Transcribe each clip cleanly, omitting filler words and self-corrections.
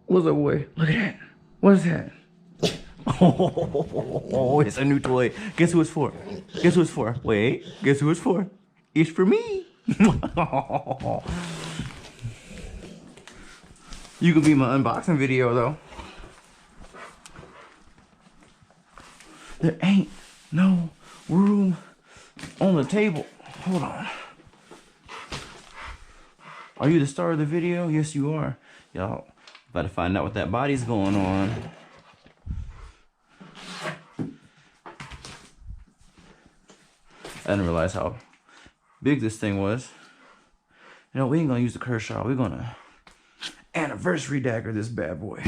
What's up, boy? Look at that. What is that? Oh, it's a new toy. Guess who it's for? Guess who it's for? Wait, guess who it's for? It's for me. You can be my unboxing video though. There ain't no room on the table. Hold on. Are you the star of the video? Yes, you are. Y'all about to find out what that body's going on. I didn't realize how big this thing was. You know, we ain't gonna use the Kershaw. We're gonna anniversary dagger this bad boy.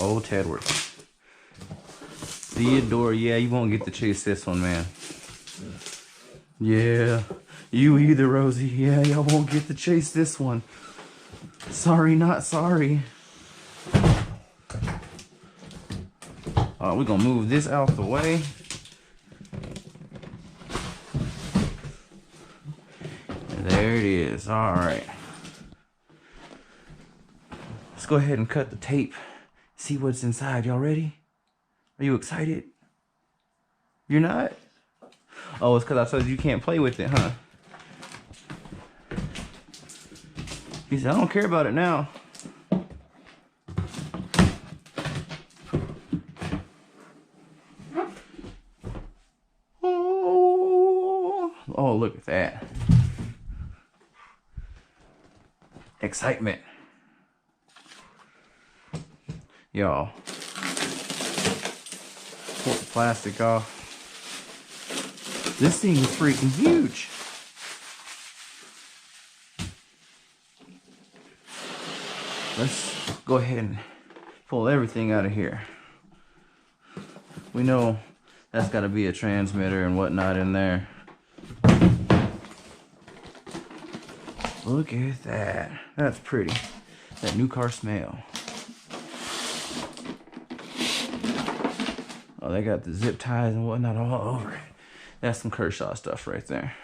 Oh, Tedward. Theodore, yeah, you won't get to chase this one, man. Yeah, you either, Rosie. Yeah, y'all won't get to chase this one. Sorry, not sorry. We're gonna move this out the way. There it is. All right. Let's go ahead and cut the tape. See what's inside. Y'all ready? Are you excited? You're not? Oh, it's because I told you can't play with it, huh? He said, I don't care about it now. Oh, look at that. Excitement. Y'all. Pull the plastic off. This thing is freaking huge. Let's go ahead and pull everything out of here. We know that's got to be a transmitter and whatnot in there. Look at that. That's pretty. That new car smell. Oh, they got the zip ties and whatnot all over it. That's some Kershaw stuff right there.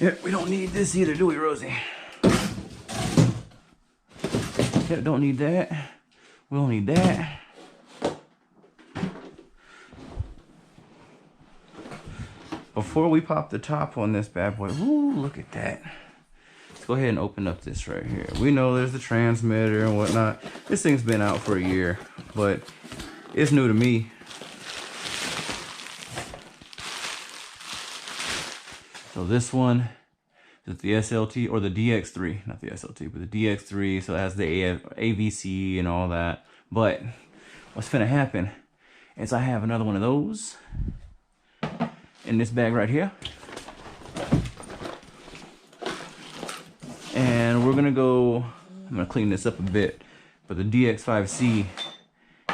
Yeah, we don't need this either, do we, Rosie? Yeah, don't need that. We don't need that. Before we pop the top on this bad boy, ooh, look at that. Let's go ahead and open up this right here. We know there's the transmitter and whatnot. This thing's been out for a year, but it's new to me. So this one is the SLT or the DX3, not the SLT, but the DX3. So it has the AVC and all that. But what's finna happen is I have another one of those in this bag right here. And we're gonna go, I'm gonna clean this up a bit, but the DX5C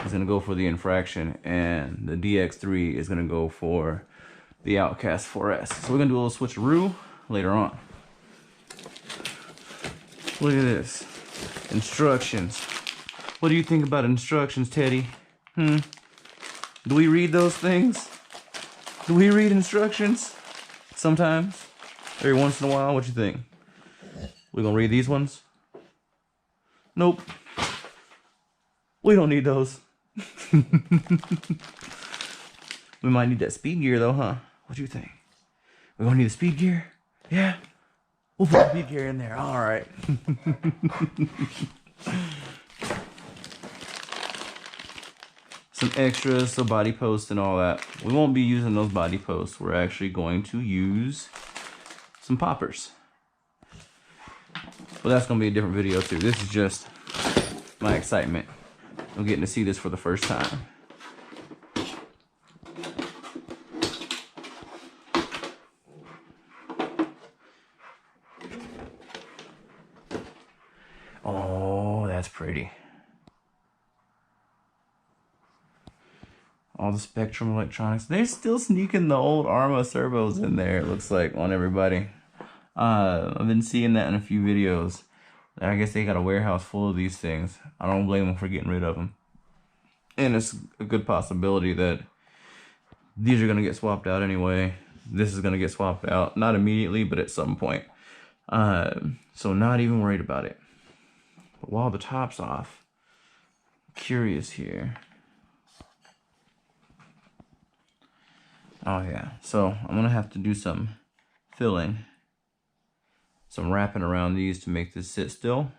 is gonna go for the Infraction and the DX3 is gonna go for the Outcast 4S. So we're gonna do a little switcheroo later on. Look at this. Instructions. What do you think about instructions, Teddy? Do we read those things? Do we read instructions? Sometimes. Every once in a while, what you think? We gonna read these ones? Nope. We don't need those. We might need that speed gear though, huh? What do you think? We're gonna need the speed gear? Yeah? We'll put the speed gear in there. All right. Some extras, so body posts and all that. We won't be using those body posts. We're actually going to use some poppers. But that's gonna be a different video too. This is just my excitement of getting to see this for the first time. Oh, that's pretty. All the Spectrum electronics. They're still sneaking the old ARRMA servos in there, it looks like, on everybody. I've been seeing that in a few videos. I guess they got a warehouse full of these things. I don't blame them for getting rid of them. And it's a good possibility that these are going to get swapped out anyway. This is going to get swapped out. Not immediately, but at some point. So not even worried about it. But while the top's off, I'm curious here. Oh yeah, so I'm gonna have to do some filling, some wrapping around these to make this sit still.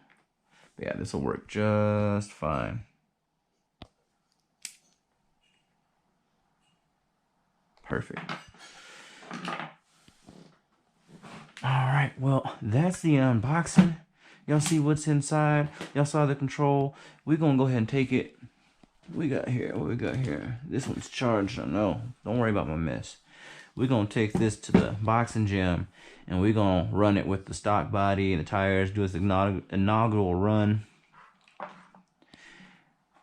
But yeah, this will work just fine. Perfect. All right, well, that's the unboxing. Y'all see what's inside? Y'all saw the control. We're gonna go ahead and take it. What we got here? This one's charged, I know. Don't worry about my mess. We're gonna take this to the boxing gym and we're gonna run it with the stock body and the tires, do this inaugural run.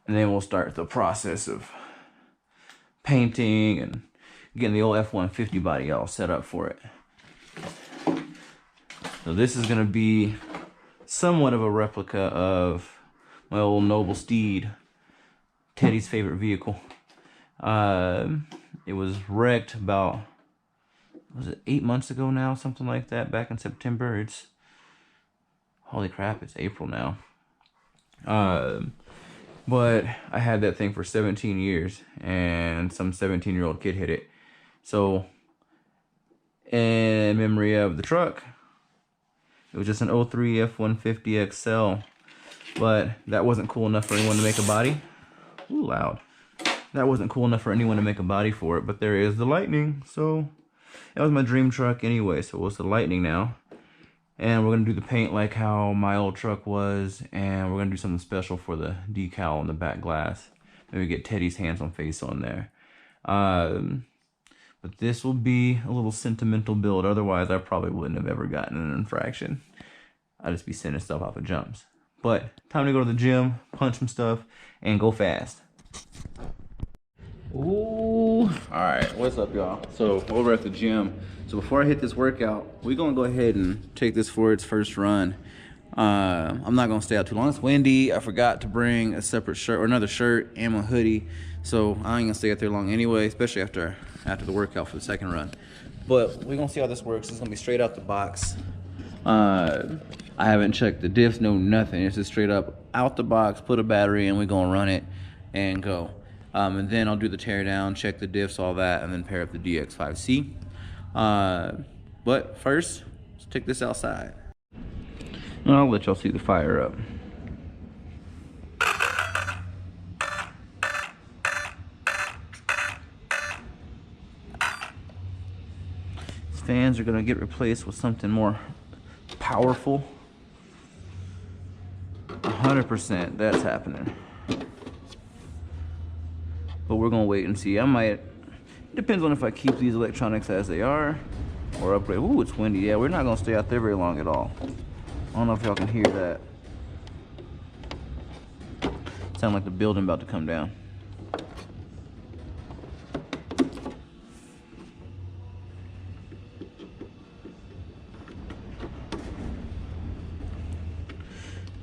And then we'll start the process of painting and getting the old F-150 body all set up for it. So this is gonna be somewhat of a replica of my old Noble Steed, Teddy's favorite vehicle. It was wrecked about, was it 8 months ago now, something like that, back in September. It's, holy crap, it's April now. But I had that thing for 17 years and some 17-year-old kid hit it. So in memory of the truck, it was just an 03 F-150 XL, but that wasn't cool enough for anyone to make a body. Ooh, loud. That wasn't cool enough for anyone to make a body for it, but there is the Lightning. So that was my dream truck anyway, so it's the Lightning now. And we're gonna do the paint like how my old truck was, and we're gonna do something special for the decal on the back glass. Maybe get Teddy's hands-on face on there. But this will be a little sentimental build. Otherwise, I probably wouldn't have ever gotten an infraction. I'd just be sending stuff off of jumps. But time to go to the gym, punch some stuff, and go fast. Ooh, all right, what's up, y'all? So over at the gym. So before I hit this workout, we're gonna go ahead and take this for its first run. I'm not gonna stay out too long. It's windy. I forgot to bring a separate shirt or another shirt and my hoodie, so I ain't gonna stay out there long anyway, especially after the workout for the second run. But we're gonna see how this works. It's gonna be straight out the box. I haven't checked the diffs, no nothing. It's just straight up out the box, put a battery in, we're gonna run it and go. And then I'll do the tear down, check the diffs, all that, and then pair up the DX5C. But first, let's take this outside. And I'll let y'all see the fire up. These fans are gonna get replaced with something more powerful. 100% that's happening. But we're gonna wait and see. I might, it depends on if I keep these electronics as they are or upgrade. Ooh, it's windy. Yeah, we're not gonna stay out there very long at all. I don't know if y'all can hear that. Sound like the building about to come down.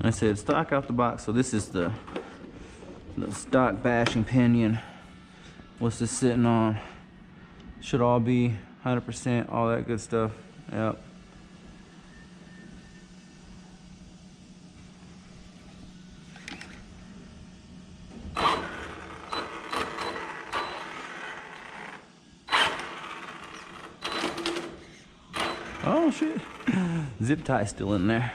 I said stock out the box, so this is the stock bashing pinion. What's this sitting on? Should all be 100%, all that good stuff. Yep. Oh shit. Zip tie still in there.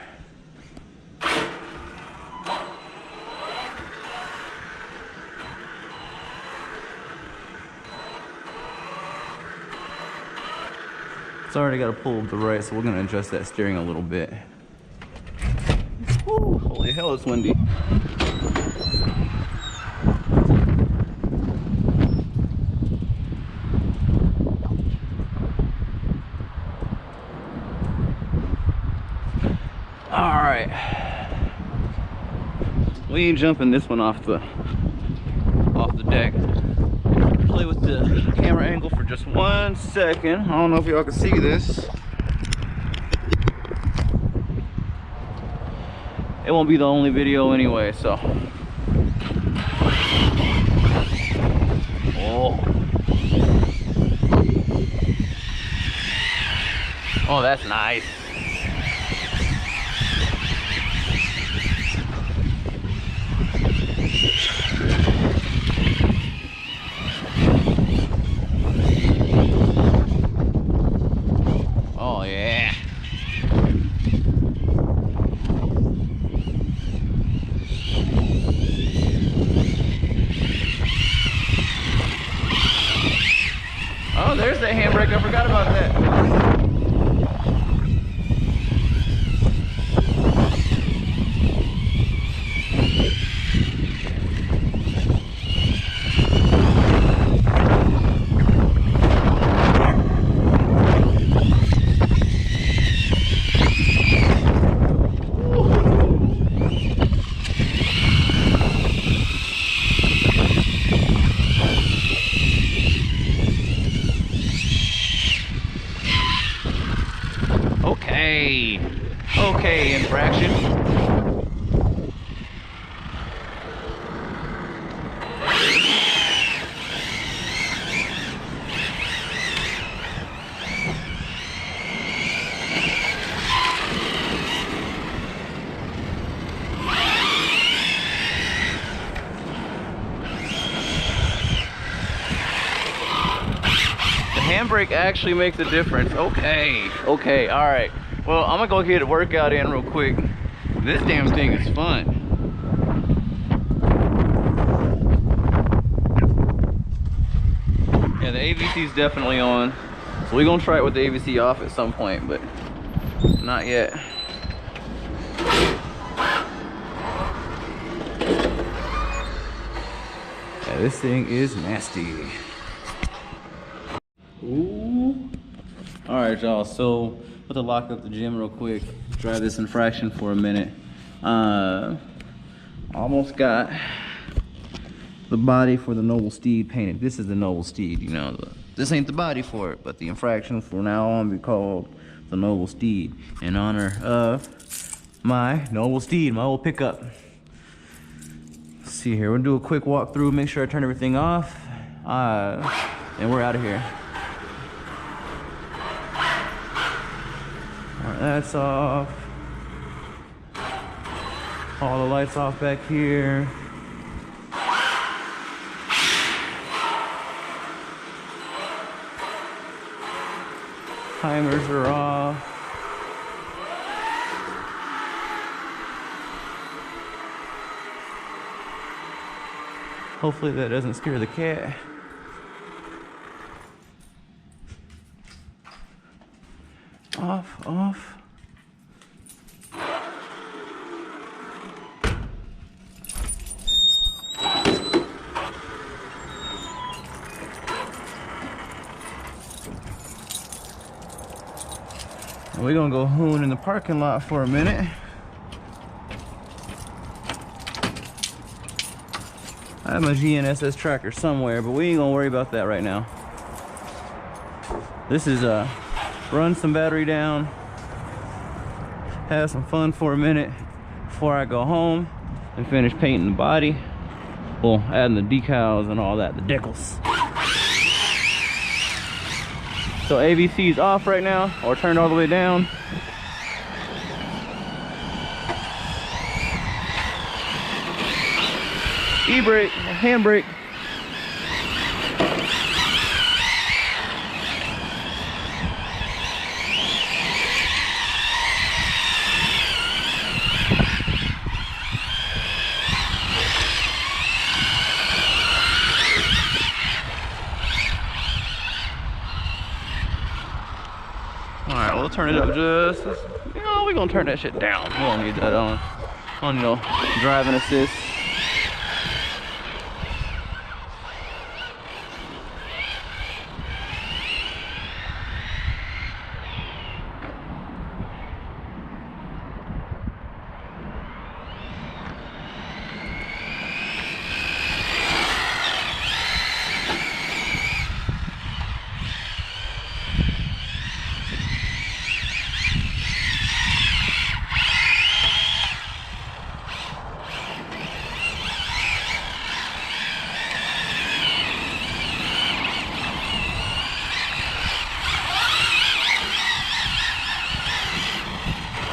It's already got a pull to the right, so we're gonna adjust that steering a little bit. Woo, holy hell, it's windy. All right, we ain't jumping this one off the deck. Play with the camera angle for just 1 second. I don't know if y'all can see this. It won't be the only video anyway, so. Oh. Oh, that's nice. Oh yeah. Oh, there's that handbrake. I forgot about that. Okay, infraction. The handbrake actually makes a difference. Okay, all right. Well, I'm gonna go get a workout in real quick. This damn thing is fun. Yeah, the AVC is definitely on. So we're gonna try it with the AVC off at some point, but not yet. Yeah, this thing is nasty. Ooh. All right, y'all, so put the lock up the gym real quick, drive this infraction for a minute. Almost got the body for the Noble Steed painted. This is the Noble Steed, you know. This ain't the body for it, but the infraction from now on be called the Noble Steed in honor of my Noble Steed, my old pickup. Let's see here, we'll do a quick walkthrough, make sure I turn everything off, and we're out of here. That's off. All the lights off back here. Timers are off. Hopefully that doesn't scare the cat. Off. We're gonna go hoon in the parking lot for a minute. I have my GNSS tracker somewhere, but we ain't gonna worry about that right now. This is run some battery down, have some fun for a minute before I go home and finish painting the body. Well, adding the decals and all that, the decals. So AVC is off right now, or turned all the way down. E-brake, handbrake. turn it up just, you know, we're gonna turn that shit down. We don't need that on you know, driving assist.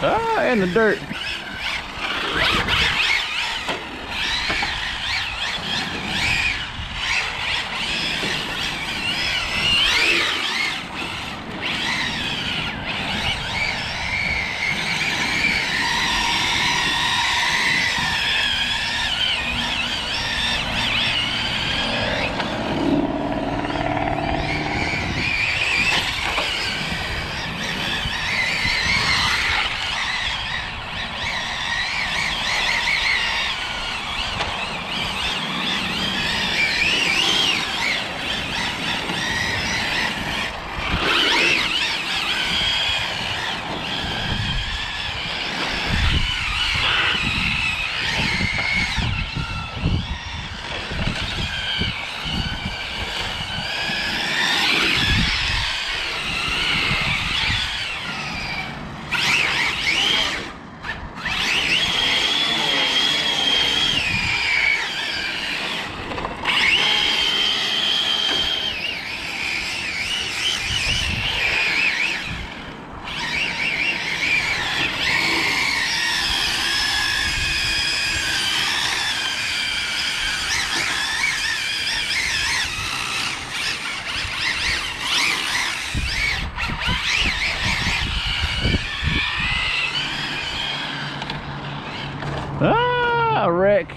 Ah, in the dirt. Ah, wreck.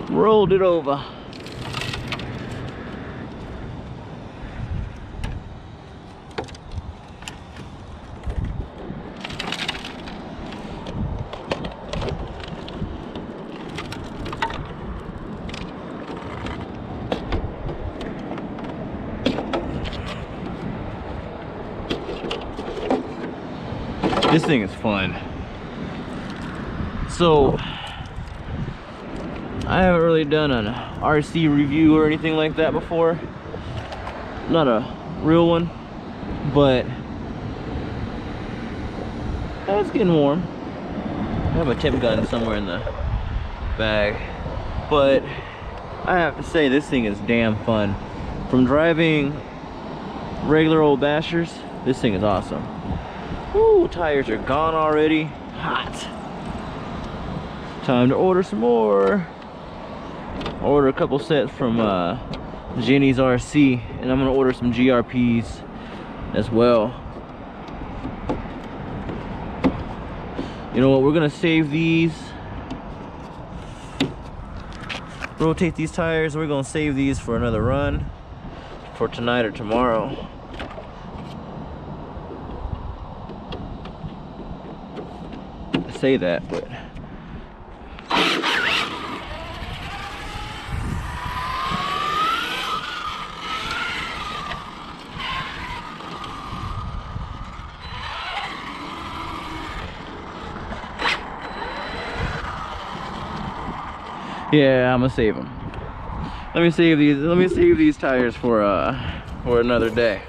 Rolled it over. This thing is fun. So I haven't really done an RC review or anything like that before. Not a real one, but it's getting warm. I have a tip gun somewhere in the bag, but I have to say this thing is damn fun. From driving regular old bashers, this thing is awesome. Ooh, tires are gone already. Hot. Time to order some more. Order a couple sets from Jenny's RC, and I'm gonna order some GRPs as well. You know what? We're gonna save these. Rotate these tires. We're gonna save these for another run for tonight or tomorrow. Say that, but yeah, I'm gonna save them. Let me save these tires for another day.